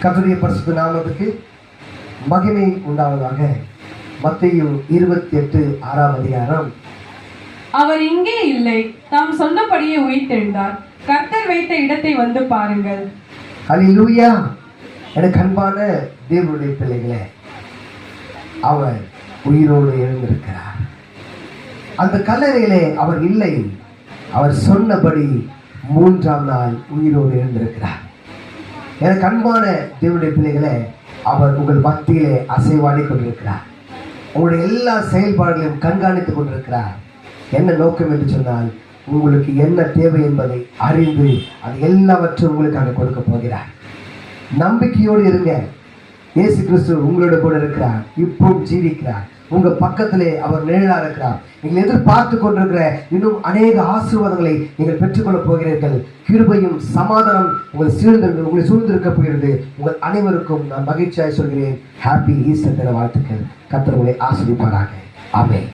கர்த்தருடைய பரிசுத்த நாமத்துக்கு மகிமை உண்டாவதாக. மத்தேயு 28:6 அவர் இங்கே இல்லை, தாம் சொன்னபடியே உயிர்த்தெழுந்தார். கர்த்தர் வைத்த இடத்தை வந்து பாருங்கள். ஹல்லேலூயா. எனக்கு அன்பான தேவனுடைய பிள்ளைகளே, அவர் உயிரோடு எழுந்திருக்கிறார். அந்த கல்லறையிலே அவர் இல்லை, அவர் சொன்னபடி 3ஆம் நாள் உயிரோடு எழுந்திருக்கிறார். எனக்கு அன்பான தேவனுடைய பிள்ளைகளே, அவர் உங்கள் மத்தியிலே அசைவாடி கொண்டிருக்கிறார். உங்களுடைய எல்லா செயல்பாடுகளையும் கண்காணித்துக் கொண்டிருக்கிறார். என்ன நோக்கம் என்று சொன்னால், உங்களுக்கு என்ன தேவை என்பதை அறிந்து அது எல்லாவற்றும் உங்களுக்காக கொடுக்க போகிறார். நம்பிக்கையோடு இருங்க. இயேசு கிறிஸ்து உங்களோட கூட இருக்கிறார், இப்பவும் ஜீவிக்கிறார். உங்க பக்கத்திலே அவர் நிழலா இருக்கிறார். நீங்கள் எதிர்பார்த்து கொண்டிருக்கிற இன்னும் அநேக ஆசீர்வாதங்களை நீங்கள் பெற்றுக்கொள்ள போகிறீர்கள். கிருபையும் சமாதானம் உங்களை சூழ்ந்திருக்க போகிறது. உங்கள் அனைவருக்கும் நான் மகிழ்ச்சியாய் சொல்கிறேன், ஹாப்பி ஈஸ்டர் தின வாழ்த்துக்கள். கர்த்தர் உங்களை ஆசீர்வதிப்பாராக. ஆமென்.